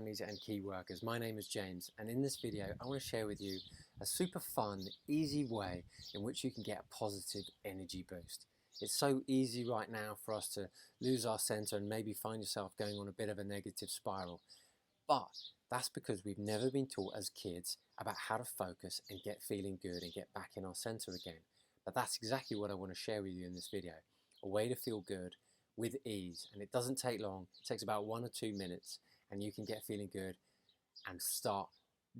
families and key workers. My name is James, and in this video I want to share with you a super fun, easy way in which you can get a positive energy boost. It's so easy right now for us to lose our center and maybe find yourself going on a bit of a negative spiral. But that's because we've never been taught as kids about how to focus and get feeling good and get back in our center again. But that's exactly what I want to share with you in this video. A way to feel good with ease, and it doesn't take long. It takes about 1 or 2 minutes, and you can get feeling good and start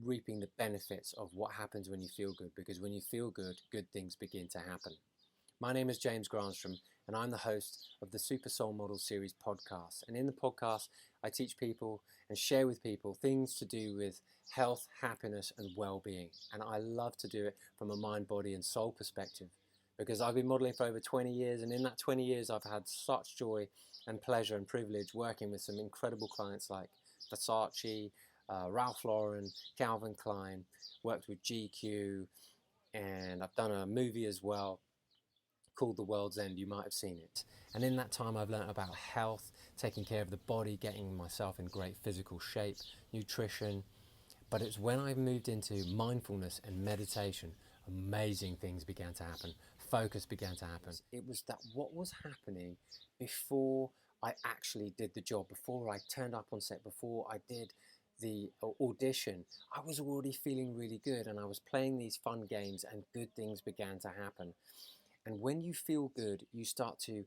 reaping the benefits of what happens when you feel good, because when you feel good, good things begin to happen. My name is James Granstrom, and I'm the host of the Super Soul Model Series podcast. And in the podcast, I teach people and share with people things to do with health, happiness, and well-being. And I love to do it from a mind, body, and soul perspective, because I've been modeling for over 20 years, and in that 20 years I've had such joy and pleasure and privilege working with some incredible clients like Versace, Ralph Lauren, Calvin Klein, worked with GQ, and I've done a movie as well called The World's End. You might have seen it. And in that time I've learned about health, taking care of the body, getting myself in great physical shape, nutrition. But it's when I moved into mindfulness and meditation, amazing things began to happen. Focus began to happen. It was that what was happening before I actually did the job, before I turned up on set, before I did the audition, I was already feeling really good, and I was playing these fun games and good things began to happen. And when you feel good, you start to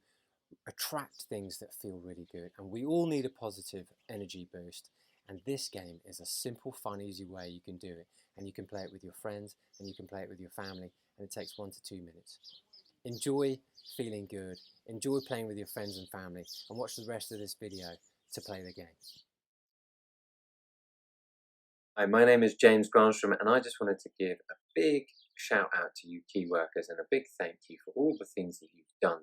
attract things that feel really good. And we all need a positive energy boost. And this game is a simple, fun, easy way you can do it. And you can play it with your friends, and you can play it with your family, and it takes 1 to 2 minutes. Enjoy feeling good, enjoy playing with your friends and family, and watch the rest of this video to play the game. Hi, my name is James Granstrom, and I just wanted to give a big shout out to you key workers, and a big thank you for all the things that you've done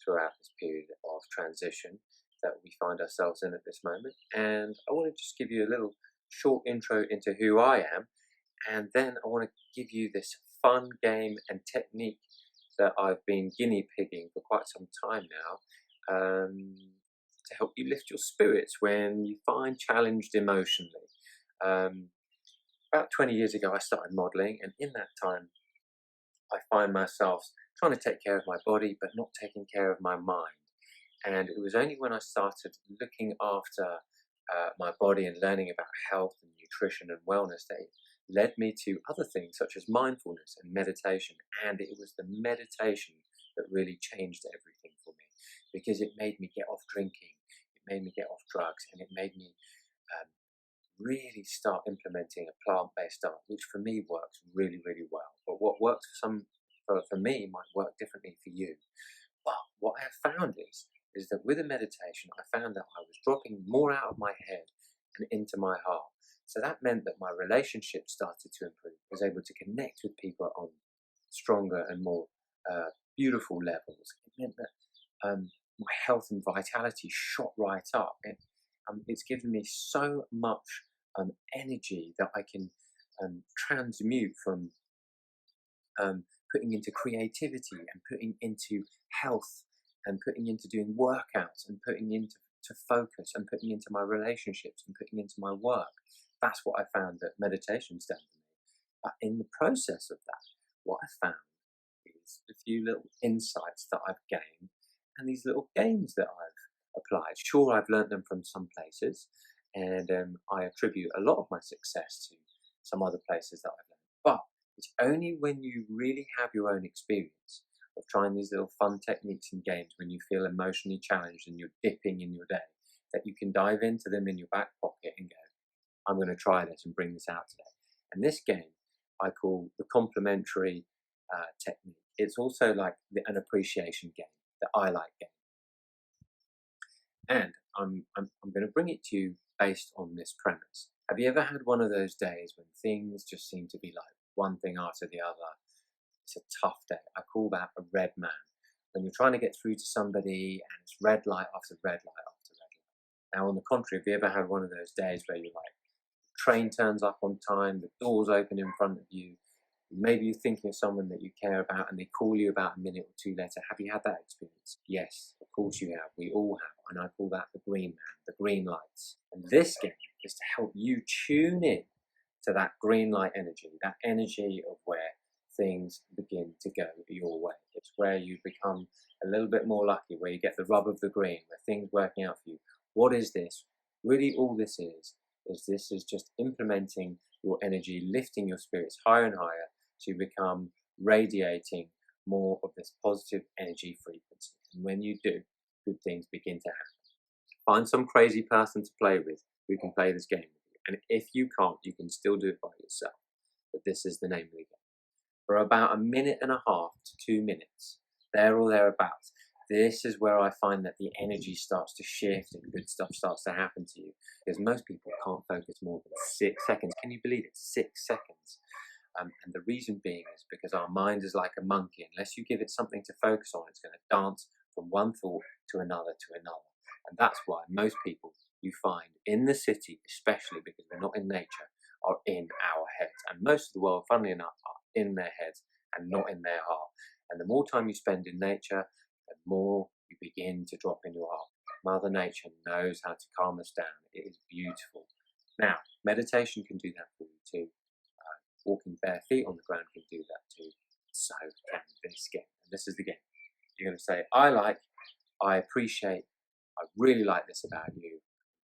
throughout this period of transition that we find ourselves in at this moment. And I want to just give you a little short intro into who I am, and then I want to give you this fun game and technique that I've been guinea pigging for quite some time now, to help you lift your spirits when you find challenged emotionally. About 20 years ago I started modelling, and in that time I find myself trying to take care of my body but not taking care of my mind. And it was only when I started looking after my body and learning about health and nutrition and wellness that it led me to other things such as mindfulness and meditation. And it was the meditation that really changed everything for me, because it made me get off drinking, it made me get off drugs, and it made me really start implementing a plant-based diet, which for me works really, really well. But what works for me might work differently for you. But what I have found is that with a meditation, I found that I was dropping more out of my head and into my heart. So that meant that my relationship started to improve. I was able to connect with people on stronger and more beautiful levels. It meant that my health and vitality shot right up. It's given me so much energy that I can transmute from putting into creativity and putting into health and putting into doing workouts and putting into focus and putting into my relationships and putting into my work. That's what I found that meditation's done for me. But in the process of that, what I found is a few little insights that I've gained and these little games that I've applied. Sure, I've learned them from some places, and I attribute a lot of my success to some other places that I've learned. But it's only when you really have your own experience of trying these little fun techniques and games when you feel emotionally challenged and you're dipping in your day, that you can dive into them in your back pocket and go, I'm going to try this and bring this out today. And this game I call the complementary technique. It's also like an appreciation game that I like game. And I'm going to bring it to you based on this premise. Have you ever had one of those days when things just seem to be like one thing after the other? It's a tough day. I call that a red man. When you're trying to get through to somebody and it's red light after red light after red light. Now, on the contrary, have you ever had one of those days where you're like, train turns up on time, the doors open in front of you, maybe you're thinking of someone that you care about and they call you about a minute or two later? Have you had that experience? Yes, of course you have. We all have. And I call that the green man, the green lights. And this game is to help you tune in to that green light energy, that energy of where things begin to go your way. It's where you become a little bit more lucky, where you get the rub of the green, where things working out for you. What is this? Really all this is this is just implementing your energy, lifting your spirits higher and higher to become radiating more of this positive energy frequency. And when you do, good things begin to happen. Find some crazy person to play with who can play this game with you. And if you can't, you can still do it by yourself. But this is the name of the game. For about 1.5 minutes to 2 minutes, there or thereabouts, this is where I find that the energy starts to shift and good stuff starts to happen to you. Because most people can't focus more than 6 seconds. Can you believe it? 6 seconds. And the reason being is because our mind is like a monkey. Unless you give it something to focus on, it's going to dance from one thought to another to another. And that's why most people you find in the city, especially because we're not in nature, are in our heads. And most of the world, funnily enough, are in their heads and not in their heart. And the more time you spend in nature, the more you begin to drop in your heart. Mother Nature knows how to calm us down. It is beautiful. Now, meditation can do that for you too. Walking bare feet on the ground can do that too. So can this game. And this is the game. You're going to say, I appreciate, I really like this about you.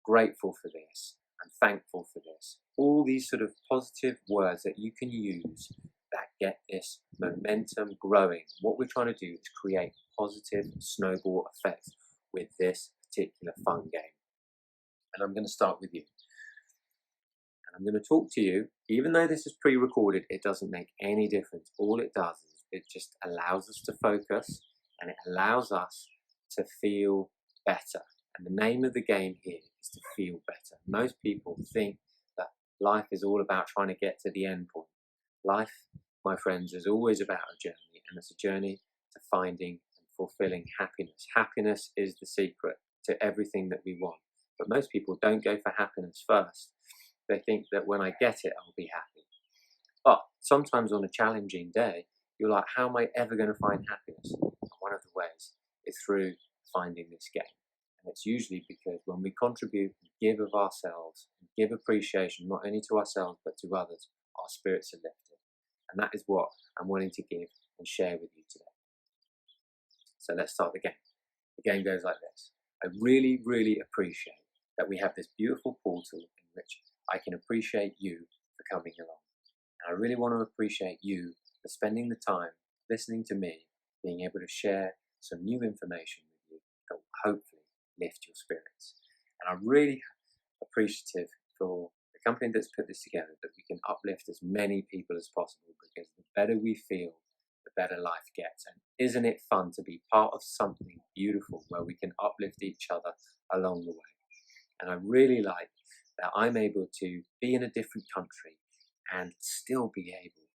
Grateful for this. I'm thankful for this. All these sort of positive words that you can use that get this momentum growing. What we're trying to do is create positive snowball effects with this particular fun game. And I'm going to start with you. And I'm going to talk to you. Even though this is pre-recorded, it doesn't make any difference. All it does is it just allows us to focus and it allows us to feel better. And the name of the game here is to feel better. Most people think that life is all about trying to get to the end point. Life, my friends, is always about a journey, and it's a journey to finding and fulfilling happiness. Happiness is the secret to everything that we want. But most people don't go for happiness first. They think that when I get it, I'll be happy. But sometimes on a challenging day, you're like, how am I ever going to find happiness? And one of the ways is through finding this game. And it's usually because when we contribute and give of ourselves, and give appreciation not only to ourselves but to others, our spirits are lifted. And that is what I'm wanting to give and share with you today. So let's start the game. The game goes like this. I really, really appreciate that we have this beautiful portal in which I can appreciate you for coming along. And I really want to appreciate you for spending the time listening to me, being able to share some new information with you that will hopefully lift your spirits. And I'm really appreciative for the company that's put this together, that we can uplift as many people as possible, because the better we feel, the better life gets. And isn't it fun to be part of something beautiful where we can uplift each other along the way? And I really like that I'm able to be in a different country and still be able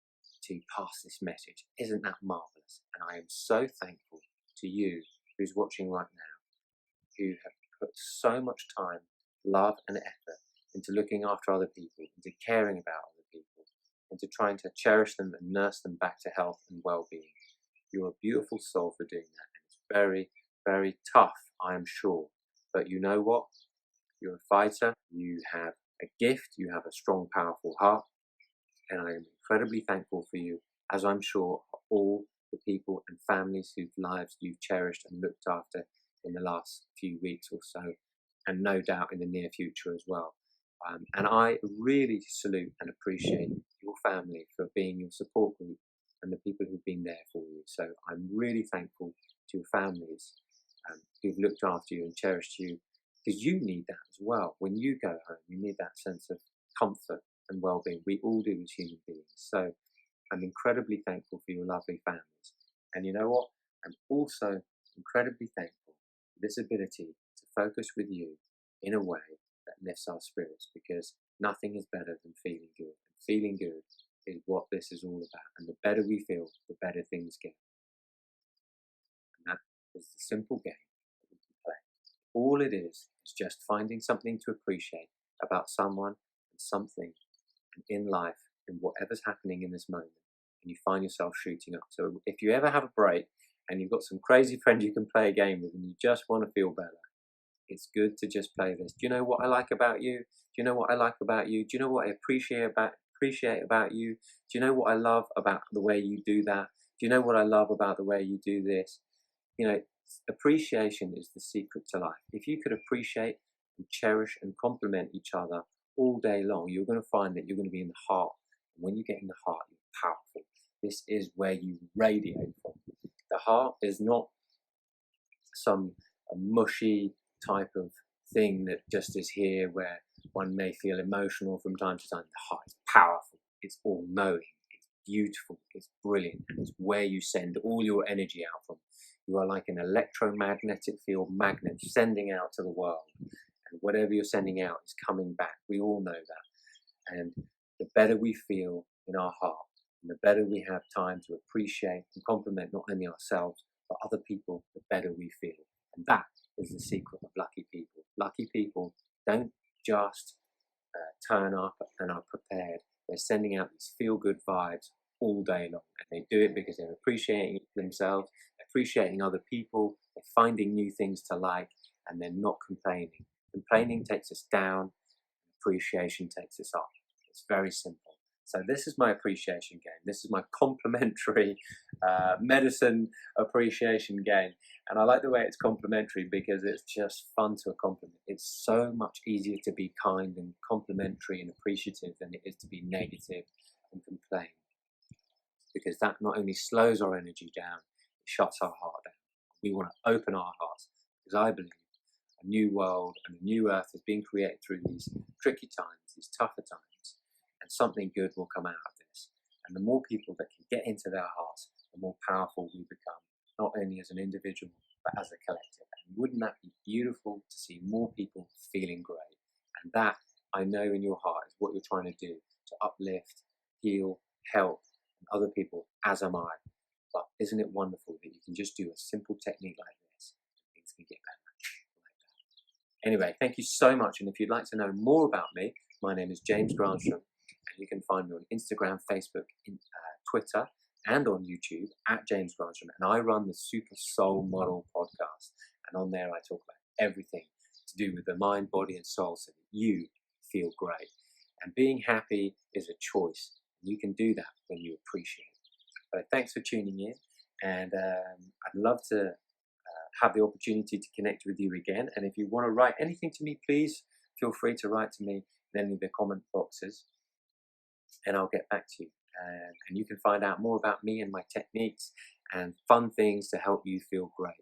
to pass this message. Isn't that marvelous? And I am so thankful to you who's watching right now, who have put so much time, love and effort into looking after other people, into caring about other people, into trying to cherish them and nurse them back to health and well-being. You're a beautiful soul for doing that. And it's very, very tough, I am sure. But you know what? You're a fighter, you have a gift, you have a strong, powerful heart, and I am incredibly thankful for you, as I'm sure are all the people and families whose lives you've cherished and looked after in the last few weeks or so, and no doubt in the near future as well. And I really salute and appreciate your family for being your support group and the people who've been there for you. So I'm really thankful to your families who've looked after you and cherished you, because you need that as well. When you go home, you need that sense of comfort and well-being. We all do as human beings. So I'm incredibly thankful for your lovely families. And you know what? I'm also incredibly thankful for this ability to focus with you in a way that lifts our spirits, because nothing is better than feeling good. And feeling good is what this is all about. And the better we feel, the better things get. And that is the simple game that we can play. All it is just finding something to appreciate about someone and something in life, in whatever's happening in this moment, and you find yourself shooting up. So if you ever have a break and you've got some crazy friend you can play a game with and you just want to feel better, It's good to just play this. Do you know what I like about you? Do you know what I like about you? Do you know what I appreciate about you? Do you know what I love about the way you do that? Do you know what I love about the way you do this? You know, appreciation is the secret to life. If you could appreciate and cherish and compliment each other all day long, you're going to find that you're going to be in the heart. And when you get in the heart, you're powerful. This is where you radiate from. The heart is not some mushy type of thing that just is here where one may feel emotional from time to time. The heart is powerful. It's all-knowing. It's beautiful. It's brilliant. And it's where you send all your energy out from. You are like an electromagnetic field magnet sending out to the world. And whatever you're sending out is coming back. We all know that. And the better we feel in our heart, and the better we have time to appreciate and compliment not only ourselves, but other people, the better we feel. And that is the secret of lucky people. Lucky people don't just turn up and are prepared. They're sending out these feel-good vibes all day long. And they do it because they're appreciating themselves, appreciating other people, they're finding new things to like, and they're not complaining. Complaining takes us down, appreciation takes us up. It's very simple. So this is my appreciation game. This is my complimentary medicine appreciation game. And I like the way it's complimentary because it's just fun to compliment. It's so much easier to be kind and complimentary and appreciative than it is to be negative and complain. Because that not only slows our energy down, it shuts our heart down. We want to open our hearts because I believe a new world and a new earth is being created through these tricky times, these tougher times. And something good will come out of this. And the more people that can get into their hearts, the more powerful we become, not only as an individual, but as a collective. And wouldn't that be beautiful to see more people feeling great? And that, I know in your heart, is what you're trying to do, to uplift, heal, help other people, as am I. But isn't it wonderful that you can just do a simple technique like this, things can get better like that. Anyway, thank you so much. And if you'd like to know more about me, my name is James Granstrom. You can find me on Instagram, Facebook, Twitter, and on YouTube at James Granstrom. And I run the Super Soul Model podcast. And on there, I talk about everything to do with the mind, body, and soul so that you feel great. And being happy is a choice. You can do that when you appreciate it. But thanks for tuning in. And I'd love to have the opportunity to connect with you again. And if you want to write anything to me, please feel free to write to me in any of the comment boxes. And I'll get back to you. And you can find out more about me and my techniques and fun things to help you feel great.